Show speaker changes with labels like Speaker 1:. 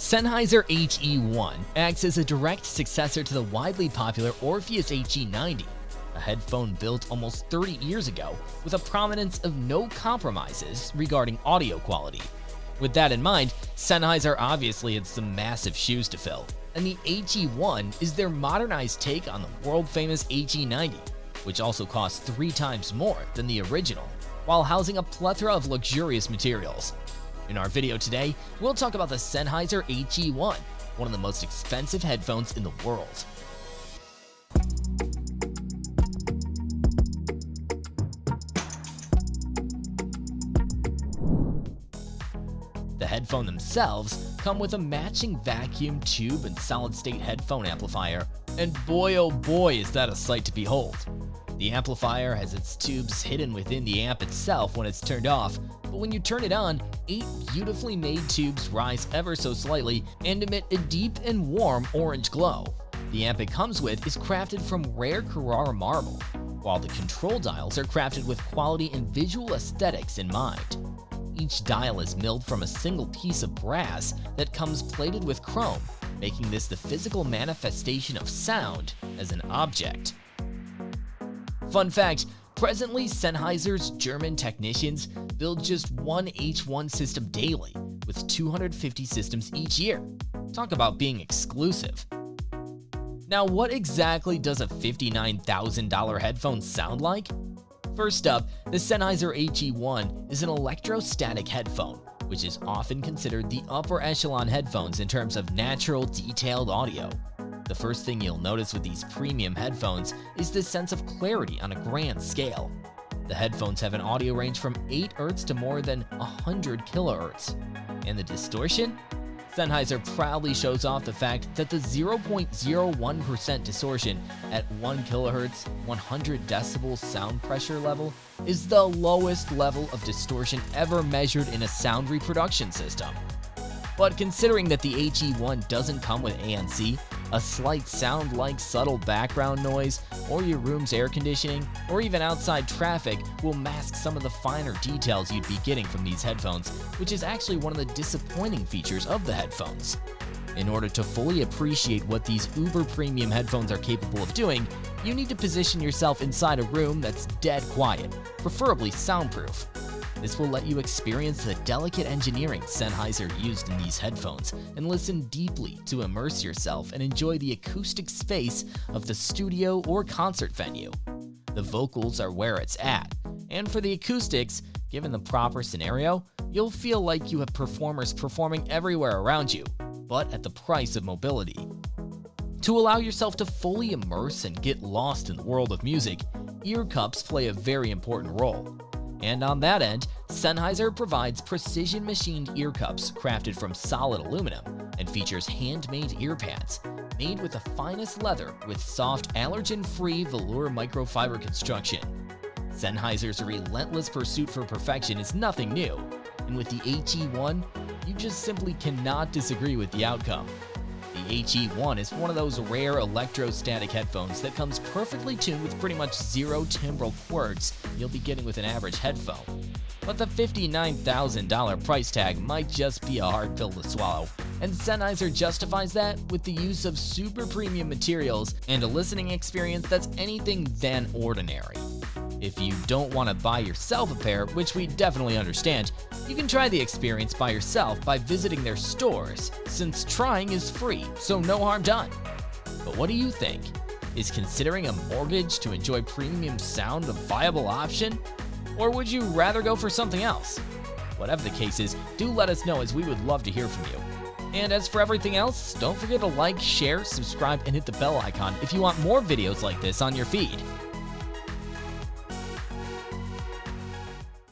Speaker 1: Sennheiser HE1 acts as a direct successor to the widely popular Orpheus HE90, a headphone built almost 30 years ago with a prominence of no compromises regarding audio quality. With that in mind, Sennheiser obviously had some massive shoes to fill, and the HE1 is their modernized take on the world-famous HE90, which also costs 3 times more than the original, while housing a plethora of luxurious materials. In our video today, we'll talk about the Sennheiser HE1, one of the most expensive headphones in the world. The headphone themselves come with a matching vacuum tube and solid-state headphone amplifier, and boy oh boy is that a sight to behold. The amplifier has its tubes hidden within the amp itself when it's turned off, but when you turn it on, 8 beautifully made tubes rise ever so slightly and emit a deep and warm orange glow. The amp it comes with is crafted from rare Carrara marble, while the control dials are crafted with quality and visual aesthetics in mind. Each dial is milled from a single piece of brass that comes plated with chrome, making this the physical manifestation of sound as an object. Fun fact, presently Sennheiser's German technicians build just one H1 system daily, with 250 systems each year. Talk about being exclusive. Now, what exactly does a $59,000 headphone sound like? First up, the Sennheiser HE1 is an electrostatic headphone, which is often considered the upper echelon headphones in terms of natural, detailed audio. The first thing you'll notice with these premium headphones is the sense of clarity on a grand scale. The headphones have an audio range from 8 Hz to more than 100 kHz. And the distortion? Sennheiser proudly shows off the fact that the 0.01% distortion at 1 kHz, 100 decibel sound pressure level is the lowest level of distortion ever measured in a sound reproduction system. But considering that the HE1 doesn't come with ANC, a slight sound like subtle background noise, or your room's air conditioning, or even outside traffic will mask some of the finer details you'd be getting from these headphones, which is actually one of the disappointing features of the headphones. In order to fully appreciate what these uber premium headphones are capable of doing, you need to position yourself inside a room that's dead quiet, preferably soundproof. This will let you experience the delicate engineering Sennheiser used in these headphones and listen deeply to immerse yourself and enjoy the acoustic space of the studio or concert venue. The vocals are where it's at, and for the acoustics, given the proper scenario, you'll feel like you have performers performing everywhere around you, but at the price of mobility. To allow yourself to fully immerse and get lost in the world of music, ear cups play a very important role. And on that end, Sennheiser provides precision machined ear cups crafted from solid aluminum and features handmade ear pads made with the finest leather with soft allergen-free velour microfiber construction. Sennheiser's relentless pursuit for perfection is nothing new, and with the HE1, you just simply cannot disagree with the outcome. The HE1 is one of those rare electrostatic headphones that comes perfectly tuned with pretty much 0 timbral quirks you'll be getting with an average headphone. But the $59,000 price tag might just be a hard pill to swallow, and Sennheiser justifies that with the use of super premium materials and a listening experience that's anything than ordinary. If you don't want to buy yourself a pair, which we definitely understand, you can try the experience by yourself by visiting their stores, since trying is free, so no harm done. But what do you think? Is considering a mortgage to enjoy premium sound a viable option? Or would you rather go for something else? Whatever the case is, do let us know, as we would love to hear from you. And as for everything else, don't forget to like, share, subscribe, and hit the bell icon if you want more videos like this on your feed.